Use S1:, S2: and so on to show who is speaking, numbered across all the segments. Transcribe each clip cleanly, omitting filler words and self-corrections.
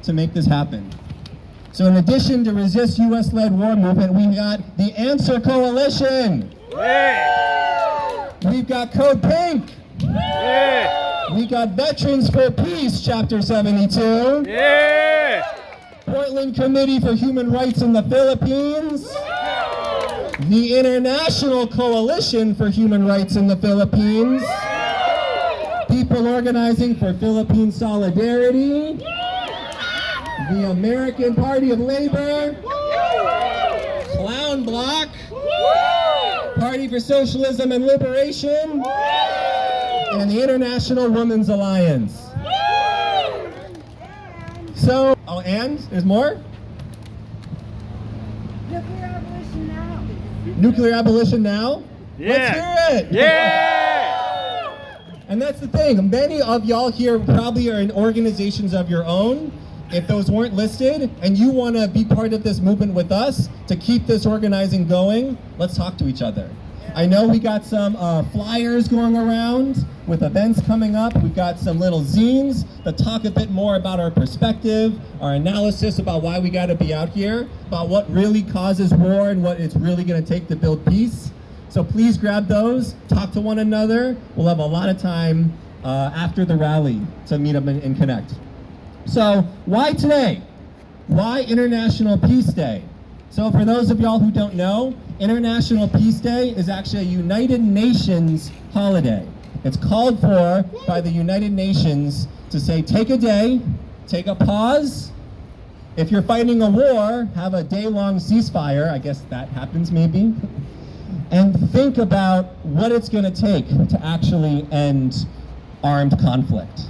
S1: to make this happen. So in addition to Resist U.S.-Led War Movement, we got the Answer Coalition.
S2: Yeah.
S1: We've got CODEPINK.
S2: Yeah.
S1: We got Veterans for Peace, Chapter 72.
S2: Yeah.
S1: Portland Committee for Human Rights in the Philippines. The International Coalition for Human Rights in the Philippines. People Organizing for Philippine Solidarity. The American Party of Labor. Clownbloc. Party for Socialism and Liberation. And the International Women's Alliance. So, oh, and? There's more?
S3: Nuclear abolition now.
S1: Nuclear abolition now?
S2: Yeah.
S1: Let's hear it!
S2: Yeah.
S1: And that's the thing, many of y'all here probably are in organizations of your own. If those weren't listed and you want to be part of this movement with us to keep this organizing going, let's talk to each other. I know we got some flyers going around with events coming up. We've got some little zines that talk a bit more about our perspective, our analysis about why we got to be out here, about what really causes war and what it's really going to take to build peace. So please grab those, talk to one another. We'll have a lot of time after the rally to meet up and connect. So why today? Why International Peace Day? So for those of y'all who don't know, International Peace Day is actually a United Nations holiday. It's called for by the United Nations to say, take a day, take a pause. If you're fighting a war, have a day-long ceasefire. I guess that happens maybe. And think about what it's going to take to actually end armed conflict.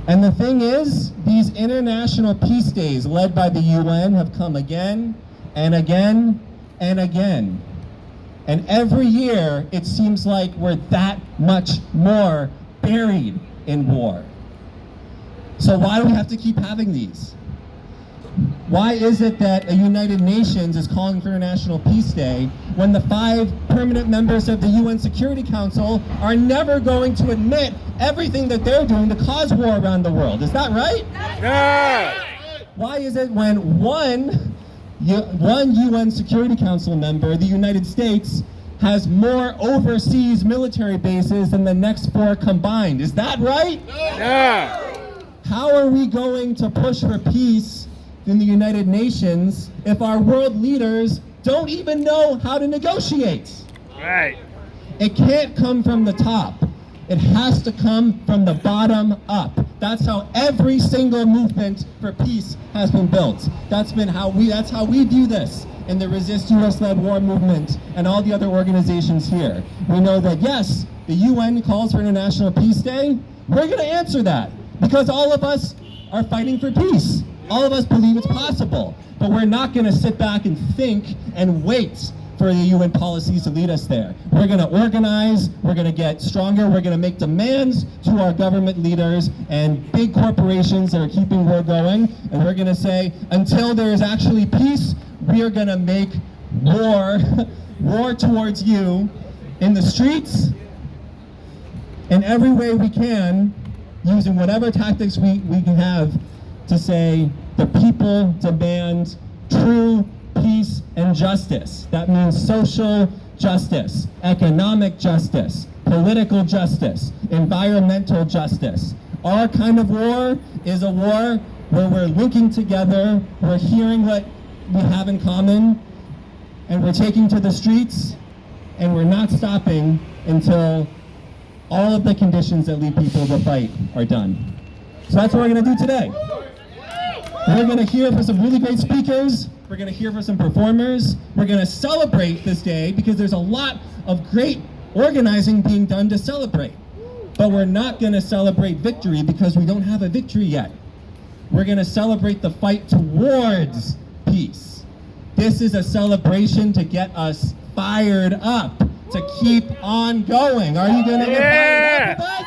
S1: And the thing is, these International Peace Days led by the UN have come again and again and again. And every year, it seems like we're that much more buried in war. So why do we have to keep having these? Why is it that a United Nations is calling for International Peace Day when the 5 permanent members of the UN Security Council are never going to admit everything that they're doing to cause war around the world? Is that right?
S2: Yeah.
S1: Why is it when one UN Security Council member, the United States, has more overseas military bases than the next 4 combined? Is that right?
S2: Yeah.
S1: How are we going to push for peace in the United Nations if our world leaders don't even know how to negotiate?
S2: Right.
S1: It can't come from the top. It has to come from the bottom up. That's how every single movement for peace has been built. That's how we view this in the Resist U.S.-Led War Movement and all the other organizations here. We know that yes, the UN calls for International Peace Day. We're going to answer that because all of us are fighting for peace. All of us believe it's possible, but we're not going to sit back and think and wait for the UN policies to lead us there. We're going to organize, we're going to get stronger, we're going to make demands to our government leaders and big corporations that are keeping war going, and we're going to say, until there is actually peace, we are going to make war towards you in the streets, in every way we can, using whatever tactics we can have to say the people demand true peace and justice. That means social justice, economic justice, political justice, environmental justice. Our kind of war is a war where we're linking together, we're hearing what we have in common, and we're taking to the streets, and we're not stopping until all of the conditions that lead people to fight are done. So that's what we're going to do today. We're going to hear from some really great speakers. We're going to hear from some performers. We're going to celebrate this day because there's a lot of great organizing being done to celebrate. But we're not going to celebrate victory because we don't have a victory yet. We're going to celebrate the fight towards peace. This is a celebration to get us fired up, to keep on going. Are you going to get fired up with us?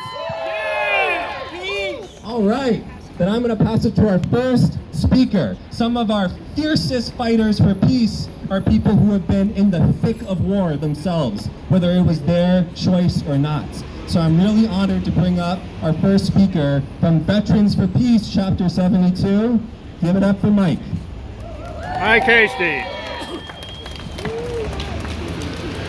S2: Yeah.
S1: All right. Then I'm going to pass it to our first speaker. Some of our fiercest fighters for peace are people who have been in the thick of war themselves, whether it was their choice or not. So I'm really honored to bring up our first speaker from Veterans for Peace, Chapter 72. Give it up for Mike.
S2: Mike Hasty.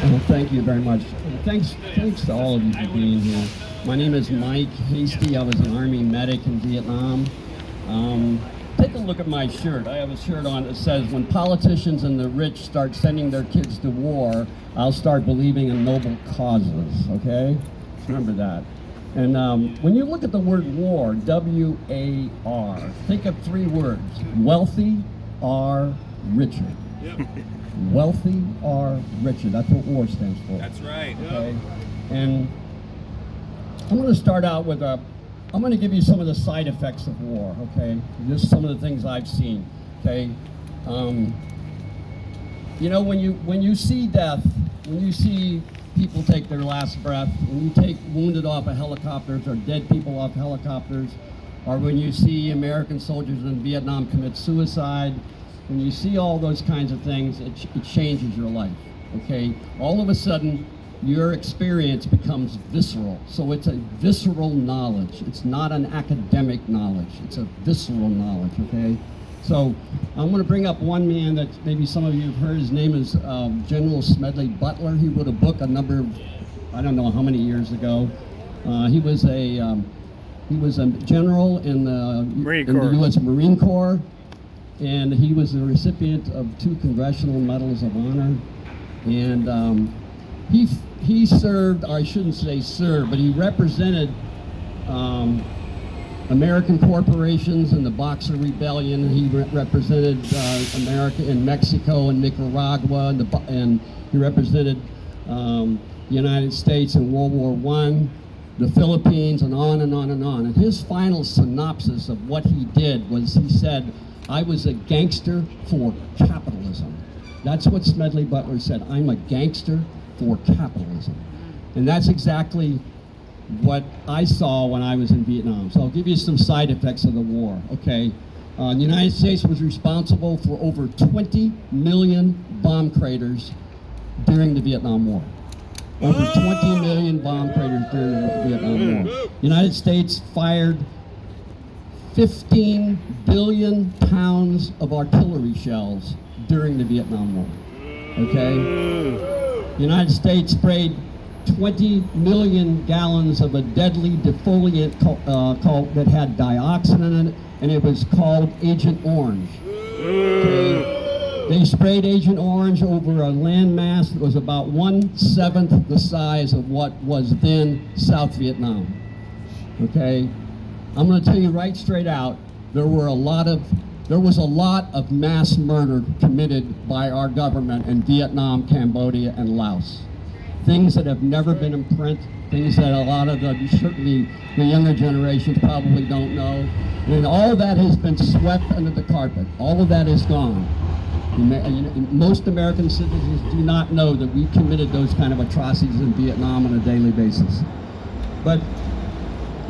S4: Well, thank you very much. Thanks to all of you for being here. My name is Mike Hasty. I was an Army medic in Vietnam. Take a look at my shirt. I have a shirt on that says, when politicians and the rich start sending their kids to war, I'll start believing in noble causes, okay? Remember that. And when you look at the word war, W-A-R, think of three words: wealthy are richer.
S5: Yep.
S4: Wealthy are richer. That's what war stands for.
S5: That's right.
S4: Okay. And I'm going to start out with I'm going to give you some of the side effects of war. Okay. Just some of the things I've seen. Okay. You know, when you see death, when you see people take their last breath, when you take wounded off of helicopters or dead people off helicopters, or when you see American soldiers in Vietnam commit suicide, when you see all those kinds of things, it changes your life, okay? All of a sudden, your experience becomes visceral. So it's a visceral knowledge. It's not an academic knowledge. It's a visceral knowledge, okay? So I'm going to bring up one man that maybe some of you have heard. His name is General Smedley Butler. He wrote a book a number of, I don't know how many years ago. He was a general in the U.S. Marine Corps, and he was the recipient of 2 Congressional Medals of Honor. And he served, or I shouldn't say served, but he represented American corporations in the Boxer Rebellion. He represented America in Mexico and Nicaragua, and he represented the United States in World War I, the Philippines, and on and on and on. And his final synopsis of what he did was, he said, "I was a gangster for capitalism." That's what Smedley Butler said. "I'm a gangster for capitalism." And that's exactly what I saw when I was in Vietnam. So I'll give you some side effects of the war, okay? The United States was responsible for over 20 million bomb craters during the Vietnam War. Over 20 million bomb craters during the Vietnam War. The United States fired 15 billion pounds of artillery shells during the Vietnam War, okay? The United States sprayed 20 million gallons of a deadly defoliant that had dioxin in it, and it was called Agent Orange. Okay? They sprayed Agent Orange over a landmass that was about 1/7 the size of what was then South Vietnam. Okay? I'm going to tell you right straight out, there was a lot of mass murder committed by our government in Vietnam, Cambodia, and Laos. Things that have never been in print, things that a lot of certainly the younger generations probably don't know. And all that has been swept under the carpet. All of that is gone. Most American citizens do not know that we committed those kind of atrocities in Vietnam on a daily basis. But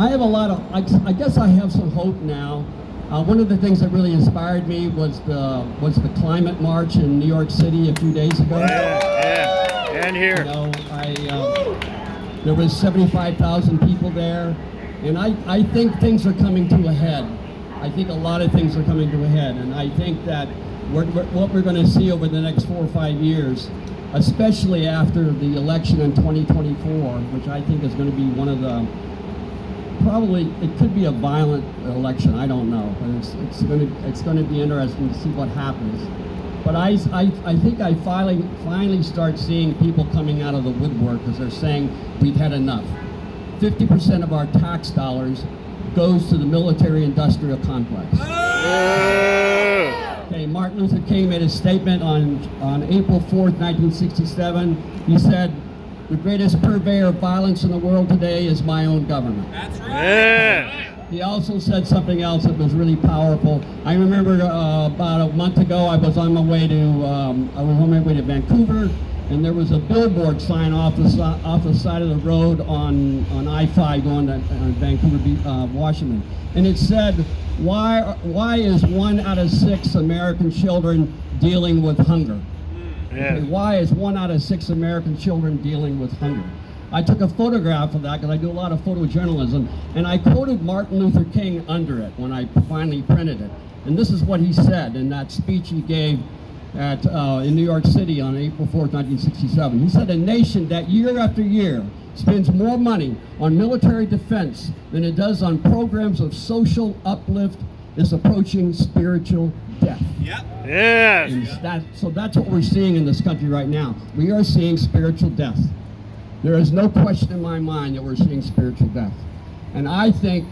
S4: I have I guess I have some hope now. One of the things that really inspired me was the climate march in New York City a few days ago.
S2: Yeah, and here.
S4: You know, there was 75,000 people there, and I think things are coming to a head. I think a lot of things are coming to a head, and I think that what we're going to see over the next 4 or 5 years, especially after the election in 2024, which I think is going to be one of the, probably, it could be a violent election, I don't know, but it's going to be interesting to see what happens. But I think I finally start seeing people coming out of the woodwork because they're saying we've had enough. 50% of our tax dollars goes to the military-industrial complex. Okay, Martin Luther King made a statement on April 4th, 1967. He said, "The greatest purveyor of violence in the world today is my own government."
S5: That's right.
S2: Yeah.
S4: He also said something else that was really powerful. I remember about a month ago, I was on my way to Vancouver, and there was a billboard sign off the side of the road on I-5 going to Vancouver, Washington, and it said, "Why is 1 out of 6 American children dealing with hunger?"
S2: Yeah.
S4: Okay, why is 1 out of 6 American children dealing with hunger? I took a photograph of that because I do a lot of photojournalism, and I quoted Martin Luther King under it when I finally printed it. And this is what he said in that speech he gave at, in New York City on April 4th, 1967. He said, "A nation that year after year spends more money on military defense than it does on programs of social uplift is approaching spiritual death."
S2: Yes.
S4: And so that's what we're seeing in this country right now. We are seeing spiritual death. There is no question in my mind that we're seeing spiritual death. And I think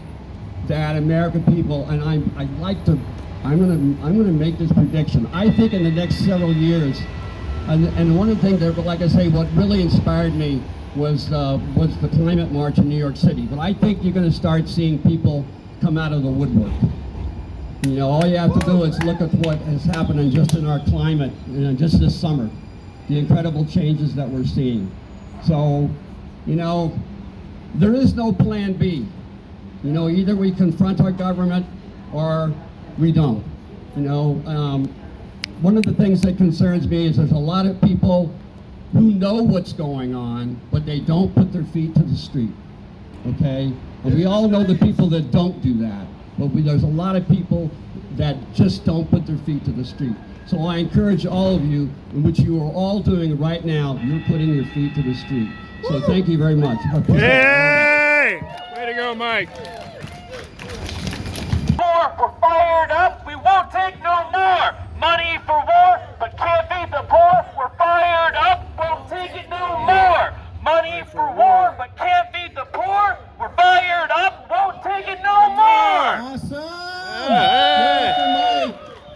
S4: that American people, and I'm gonna make this prediction. I think in the next several years, and one of the things that, like I say, what really inspired me was the climate march in New York City. But I think you're gonna start seeing people come out of the woodwork. You know, all you have to do is look at what is happening just in our climate, you know, just this summer, the incredible changes that we're seeing. So, you know, there is no plan B. You know, either we confront our government or we don't. You know, one of the things that concerns me is there's a lot of people who know what's going on, but they don't put their feet to the street, okay? And we all know the people that don't do that, but there's a lot of people that just don't put their feet to the street. So I encourage all of you, in which you are all doing right now, you're putting your feet to the street. So thank you very much.
S2: Yay! Way to go, Mike.
S5: We're fired up. We won't take no more. Money for war